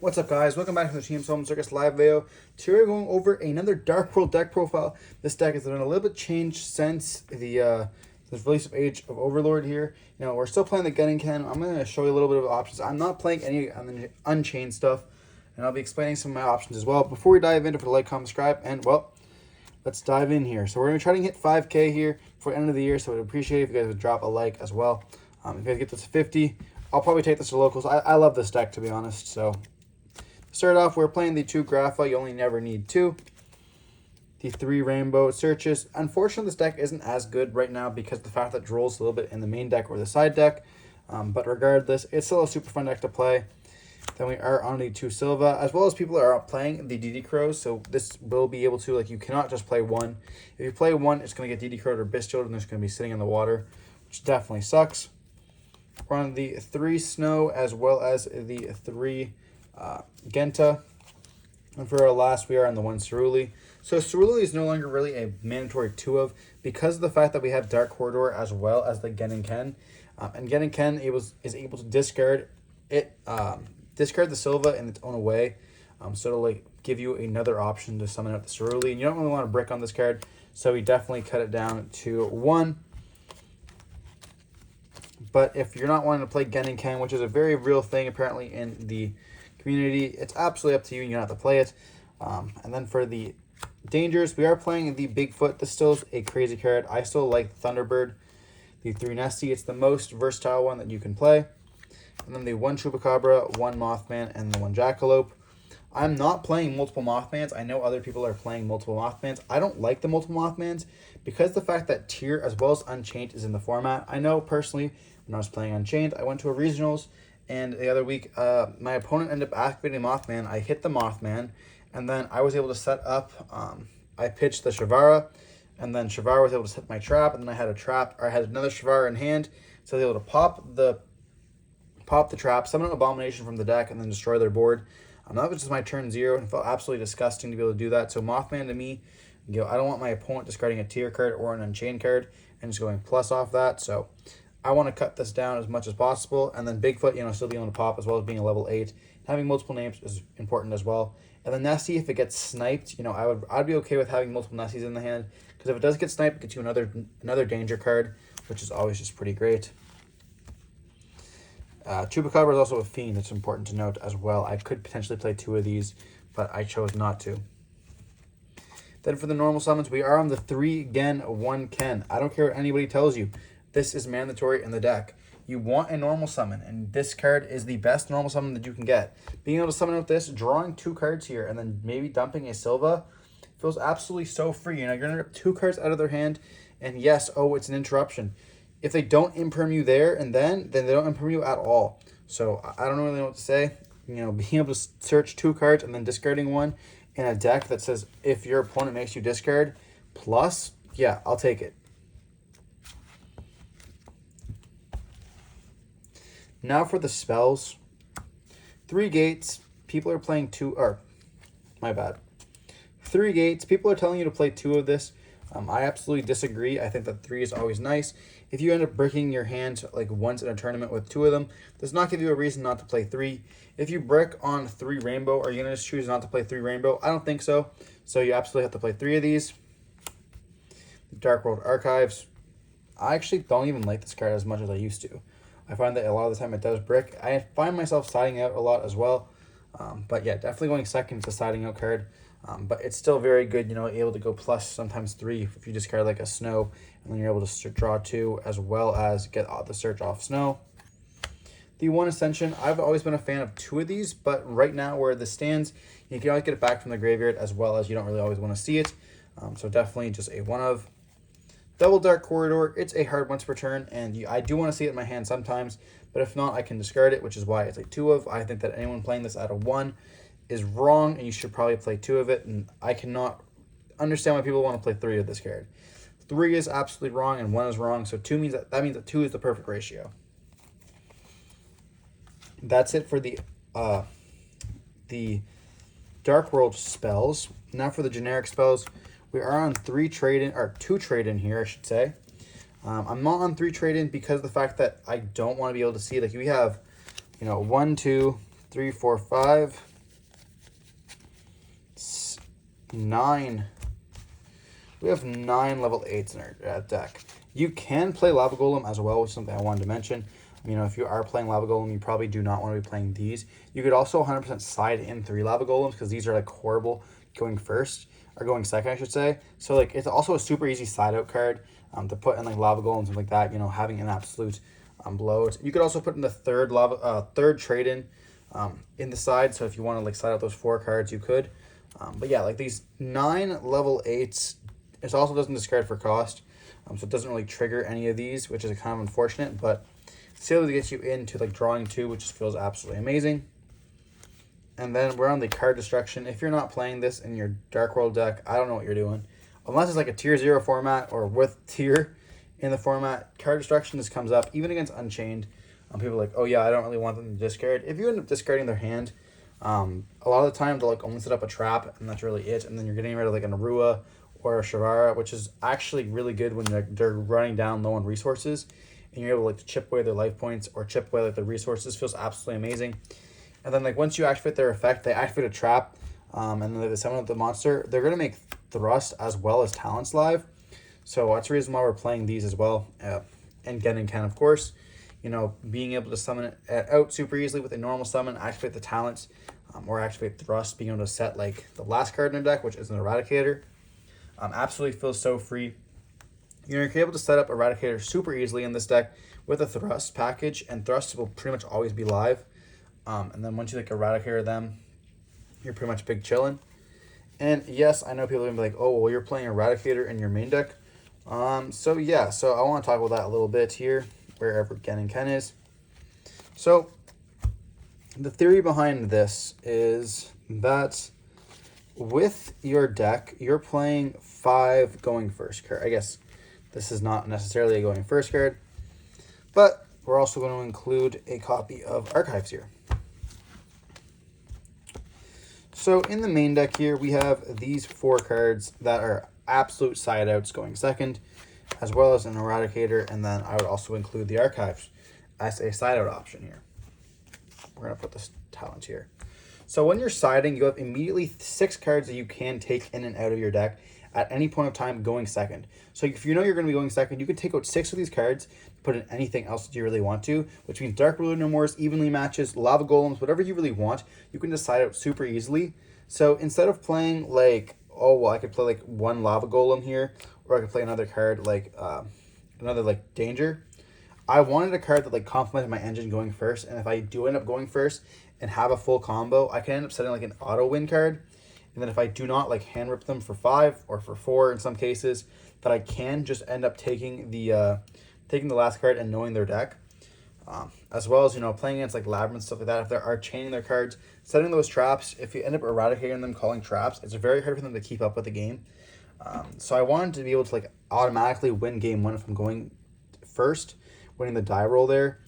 What's up, guys? Welcome back to the Team Solemn Circus live video. Today we're going over another Dark World deck profile. This deck has been a little bit changed since the release of Age of Overlord here. You know, we're still playing the Gun and Can. I'm going to show you a little bit of options. I'm not playing any Unchained stuff, and I'll be explaining some of my options as well. Before we dive in, don't forget to like, comment, subscribe, and, well, let's dive in here. So we're going to try to hit 5K here before the end of the year, so I'd appreciate it if you guys would drop a like as well. If you guys get this to 50, I'll probably take this to locals. I love this deck, to be honest, so... Start off, we're playing the 2 Grapha. You only never need 2. The 3 Rainbow Circus. Unfortunately, this deck isn't as good right now because of the fact that it rolls a little bit in the main deck or the side deck. But regardless, it's still a super fun deck to play. Then we are on the 2 Silva, as well as people are playing the DD Crows. So this will be able to, like, you cannot just play one. If you play one, it's going to get DD Crowed or Bistilled, and it's going to be sitting in the water, which definitely sucks. We're on the 3 Snow, as well as the 3... Genta, and for our last we are on the 1 Cerulli. So Cerulli is no longer really a mandatory 2 of because of the fact that we have Dark Corridor as well as the Gen and Ken, and Gen and Ken is able to discard it, discard the Silva in its own way, so it'll like give you another option to summon out the Cerulli, and you don't really want to brick on this card, so we definitely cut it down to 1. But if you're not wanting to play Gen and Ken, which is a very real thing apparently in the community, it's absolutely up to you, and you don't have to play it. And then for the dangers, we are playing the Bigfoot. This still is a crazy card. I still like Thunderbird, the 3 Nesty. It's the most versatile one that you can play. And then the 1 Chupacabra, 1 Mothman, and the 1 Jackalope. I'm not playing multiple Mothmans. I know other people are playing multiple Mothmans. I don't like the multiple Mothmans because the fact that Tier as well as Unchained is in the format. I know personally when I was playing Unchained, I went to a regionals, and the other week, my opponent ended up activating Mothman. I hit the Mothman, and then I was able to set up, I pitched the Shavara, and then Shavara was able to set my trap, and then I had a trap, or I had another Shavara in hand, so I was able to pop the trap, summon an Abomination from the deck, and then destroy their board. That was just my turn 0, and it felt absolutely disgusting to be able to do that. So Mothman to me, you know, I don't want my opponent discarding a Tier card or an Unchained card, and just going plus off that, so... I want to cut this down as much as possible, and then Bigfoot, you know, still being able to pop as well as being a level 8. Having multiple names is important as well. And the Nessie, if it gets sniped, you know, I'd be okay with having multiple Nessies in the hand, because if it does get sniped, it gets you another danger card, which is always just pretty great. Chupacabra is also a fiend. That's important to note as well. I could potentially play 2 of these, but I chose not to. Then for the normal summons, we are on the 3 Gen, 1 Ken. I don't care what anybody tells you. This is mandatory in the deck. You want a normal summon, and this card is the best normal summon that you can get. Being able to summon out this, drawing 2 cards here, and then maybe dumping a Silva feels absolutely so free. You know, you're going to get 2 cards out of their hand, and yes, oh, it's an interruption. If they don't imperm you there and then they don't imperm you at all. So I don't really know what to say. You know, being able to search 2 cards and then discarding 1 in a deck that says if your opponent makes you discard plus, yeah, I'll take it. Now for the spells. 3 gates. People are playing 2, or my bad. 3 gates. People are telling you to play 2 of this. I absolutely disagree. I think that 3 is always nice. If you end up breaking your hand like once in a tournament with 2 of them, does not give you a reason not to play 3. If you brick on 3 rainbow, are you going to just choose not to play 3 rainbow? I don't think so. So you absolutely have to play 3 of these. The Dark World Archives. I actually don't even like this card as much as I used to. I find that a lot of the time it does brick. I find myself siding out a lot as well. But yeah, definitely going second is a siding out card. But it's still very good, you know, able to go plus sometimes 3 if you discard like a Snow, and then you're able to draw 2 as well as get the search off Snow. The 1 Ascension, I've always been a fan of 2 of these, but right now where this stands, you can always get it back from the graveyard as well as you don't really always want to see it. So definitely just a 1 of. Double Dark Corridor, it's a hard one to return, and I do want to see it in my hand sometimes, but if not, I can discard it, which is why it's a 2 of. I think that anyone playing this out of 1 is wrong, and you should probably play 2 of it, and I cannot understand why people want to play 3 of this card. 3 is absolutely wrong, and 1 is wrong, so 2 means that means that 2 is the perfect ratio. That's it for the Dark World spells. Now for the generic spells. We are on 2 trade-in here, I should say. I'm not on 3 trade-in because of the fact that I don't want to be able to see, like, we have, you know, 1, 2, 3, 4, 5, 9. We have 9 level 8s in our deck. You can play Lava Golem as well, which is something I wanted to mention. You know, if you are playing Lava Golem, you probably do not want to be playing these. You could also 100% side in 3 Lava Golems, because these are like horrible going first, or going second, I should say. So like, it's also a super easy side out card to put in like Lava Golems and like that, you know, having an absolute blowout. You could also put in the third trade in the side, so if you want to like side out those 4 cards, you could. But yeah, like these 9 level 8s, it also doesn't discard for cost, so it doesn't really trigger any of these, which is kind of unfortunate, but still to get you into like drawing 2, which just feels absolutely amazing. And then we're on the card destruction. If you're not playing this in your Dark World deck, I don't know what you're doing. Unless it's like a tier 0 format or with tier in the format, card destruction just comes up, even against Unchained. People are like, oh yeah, I don't really want them to discard. If you end up discarding their hand, a lot of the time they'll like only set up a trap, and that's really it. And then you're getting rid of like an Arua or a Shavara, which is actually really good when they're running down low on resources, and you're able like to chip away their life points or chip away like the resources. Feels absolutely amazing. And then like once you activate their effect, they activate a trap, and then they summon up the monster. They're gonna make Thrust as well as Talents live, so that's the reason why we're playing these as well. And Genin can, of course, you know, being able to summon it out super easily with a normal summon, activate the Talents, or activate Thrust, being able to set like the last card in their deck, which is an Eradicator. Absolutely feels so free. You're able to set up Eradicator super easily in this deck with a Thrust package, and Thrust will pretty much always be live. And then once you like Eradicator them, you're pretty much big chillin'. And yes, I know people are gonna be like, oh, well, you're playing Eradicator in your main deck. So yeah, so I want to talk about that a little bit here, wherever Genin Ken is. So the theory behind this is that with your deck, you're playing 5 going first card. I guess this is not necessarily a going first card, but we're also going to include a copy of Archives here. So in the main deck here, we have these 4 cards that are absolute side outs going second, as well as an Eradicator, and then I would also include the Archives as a side out option here. We're going to put this talent here. So when you're siding, you have immediately 6 cards that you can take in and out of your deck at any point of time going second. So if you know you're going to be going second, you can take out 6 of these cards, put in anything else that you really want to, which means Dark Ruler No Mores, Evenly Matches, Lava Golems, whatever you really want, you can decide out super easily. So instead of playing like, oh, well, I could play like 1 Lava Golem here, or I could play another card like, another like Danger, I wanted a card that like complemented my engine going first, and if I do end up going first and have a full combo, I can end up setting like an auto win card. And then if I do not like hand rip them for 5 or for 4 in some cases, that I can just end up taking the last card and knowing their deck. As well as, you know, playing against like Labyrinth, stuff like that, if they are chaining their cards, setting those traps, if you end up eradicating them, calling traps, it's very hard for them to keep up with the game. So I wanted to be able to like automatically win game 1 if I'm going first, winning the die roll there.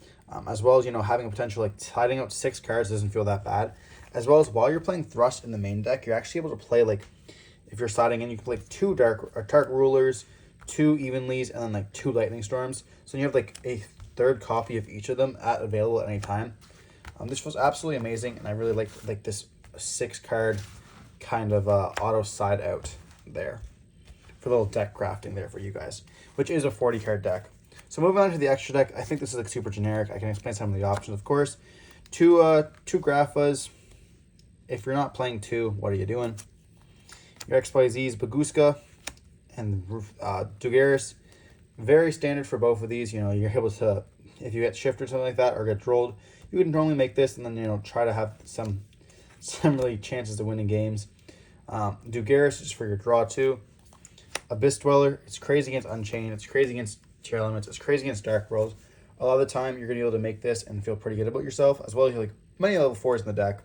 As well as, you know, having a potential like tiding out 6 cards doesn't feel that bad. As well as while you're playing Thrust in the main deck, you're actually able to play like, if you're siding in, you can play 2 Dark Rulers, 2 Evenlies, and then like 2 Lightning Storms. So you have like a 3rd copy of each of them available at any time. This was absolutely amazing, and I really like this 6 card kind of auto side out there for a little deck crafting there for you guys, which is a 40 card deck. So moving on to the extra deck, I think this is like super generic. I can explain some of the options, of course. 2 Graphas. If you're not playing 2, what are you doing? Your XYZs, Baguska and Dugaris. Very standard for both of these. You know, you're able to, if you get shift or something like that, or get trolled, you can normally make this and then, you know, try to have some really chances of winning games. Dugaris is for your draw 2. Abyss Dweller, it's crazy against Unchained, it's crazy against tier limits, it's crazy against Dark World. A lot of the time, you're going to be able to make this and feel pretty good about yourself, as well as like many level 4s in the deck.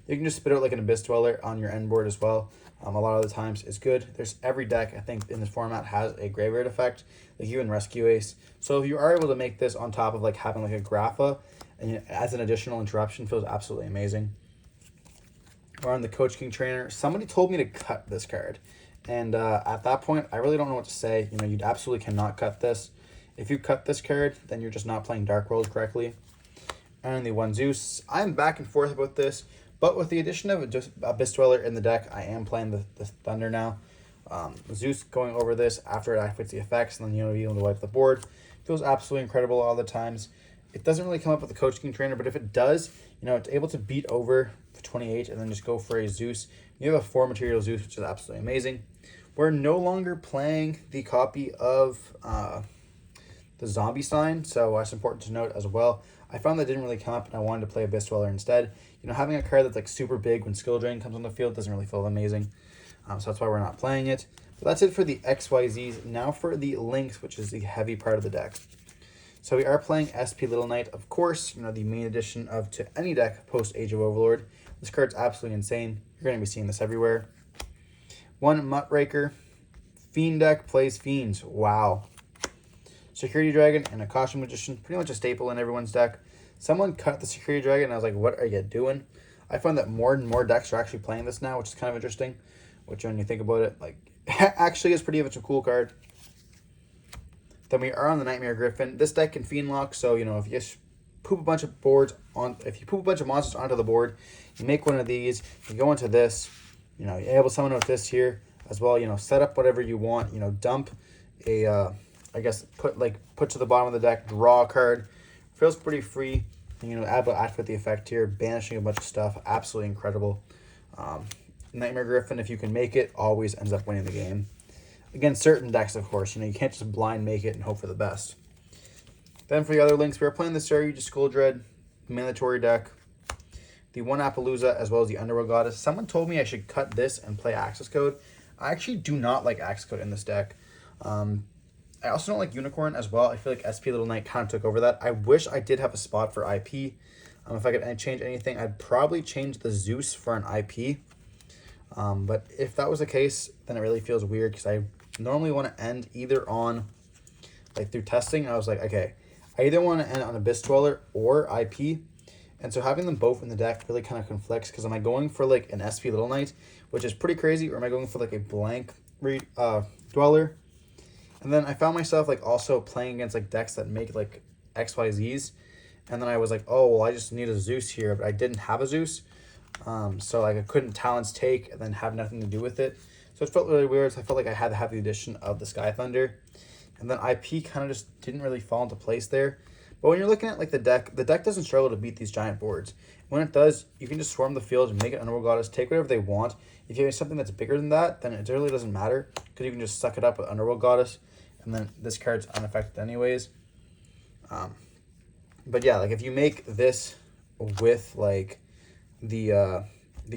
You can just spit out like an Abyss Dweller on your end board as well. A lot of the times it's good. There's every deck, I think, in this format has a graveyard effect, like even Rescue Ace. So if you are able to make this on top of like having like a Grapha, and as an additional interruption, feels absolutely amazing. We're on the Coach King Trainer. Somebody told me to cut this card. And at that point, I really don't know what to say. You know, you absolutely cannot cut this. If you cut this card, then you're just not playing Dark World correctly. And the One Zeus, I'm back and forth about this. But with the addition of just Abyss Dweller in the deck, I am playing the Thunder now. Zeus going over this after it activates the effects, and then being able to wipe the board feels absolutely incredible all the times. It doesn't really come up with the Coach King trainer, but if it does, it's able to beat over for 28 and then just go for a Zeus. You have a 4 material Zeus, which is absolutely amazing. We're no longer playing the copy of the Zombie Sign, so that's important to note as well. I found that didn't really come up, and I wanted to play Abyss Dweller instead. Having a card that's like super big when Skill Drain comes on the field doesn't really feel amazing. So that's why we're not playing it. But that's it for the XYZs. Now for the Lynx, which is the heavy part of the deck. So we are playing SP Little Knight, of course, the main addition to any deck post Age of Overlord. This card's absolutely insane. You're going to be seeing this everywhere. 1 Muckraker. Fiend deck plays Fiends. Wow. Security Dragon and a Caution Magician, pretty much a staple in everyone's deck. Someone cut the Security Dragon, and I was like, what are you doing? I find that more and more decks are actually playing this now, which is kind of interesting. Which, when you think about it, actually is pretty much a cool card. Then we are on the Nightmare Griffin. This deck can Fiend Lock, so, if you just poop a bunch of if you poop a bunch of monsters onto the board, you make one of these, you go into this, you're able to summon with this here as well, set up whatever you want, dump a, I guess, put to the bottom of the deck, draw a card. Feels pretty free. And, activate the effect here, banishing a bunch of stuff. Absolutely incredible. Nightmare Griffin, if you can make it, always ends up winning the game. Against certain decks, of course. You can't just blind make it and hope for the best. Then for the other links, we are playing the Saryuja Skull Dread, mandatory deck, the 1 Appaloosa, as well as the Underworld Goddess. Someone told me I should cut this and play Access Code. I actually do not like Access Code in this deck. I also don't like Unicorn as well. I feel like SP Little Knight kind of took over that. I wish I did have a spot for IP. If I could change anything, I'd probably change the Zeus for an IP. But if that was the case, then it really feels weird because I normally want to end either on, through testing. I was like, okay, I either want to end on Abyss Dweller or IP. And so having them both in the deck really kind of conflicts because am I going for an SP Little Knight, which is pretty crazy, or am I going for a blank Dweller? And then I found myself also playing against decks that make XYZs. And then I was like, oh, well, I just need a Zeus here, but I didn't have a Zeus. So I couldn't Talon's Take and then have nothing to do with it. So it felt really weird. So I felt like I had to have the addition of the Sky Thunder. And then IP kind of just didn't really fall into place there. But when you're looking at the deck doesn't struggle to beat these giant boards. When it does, you can just swarm the field and make it Underworld Goddess, take whatever they want. If you have something that's bigger than that, then it really doesn't matter because you can just suck it up with Underworld Goddess. And then this card's unaffected anyways. But yeah, if you make this with the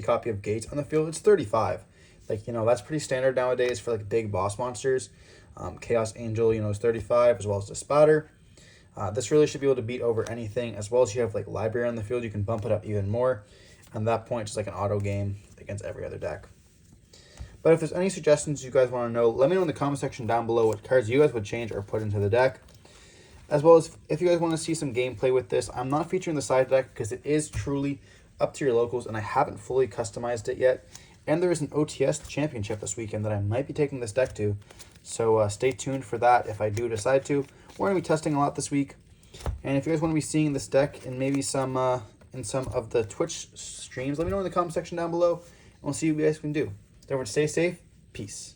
copy of Gates on the field, it's 35. That's pretty standard nowadays for big boss monsters. Chaos Angel, is 35 as well as the Spotter. This really should be able to beat over anything, as well as you have Library on the field. You can bump it up even more. And at that point, it's an auto game against every other deck. But if there's any suggestions you guys want to know, let me know in the comment section down below what cards you guys would change or put into the deck. As well as if you guys want to see some gameplay with this, I'm not featuring the side deck because it is truly up to your locals and I haven't fully customized it yet. And there is an OTS championship this weekend that I might be taking this deck to. So stay tuned for that if I do decide to. We're going to be testing a lot this week. And if you guys want to be seeing this deck in maybe some of the Twitch streams, let me know in the comment section down below. And we'll see what you guys can do. Don't forget to stay safe. Peace.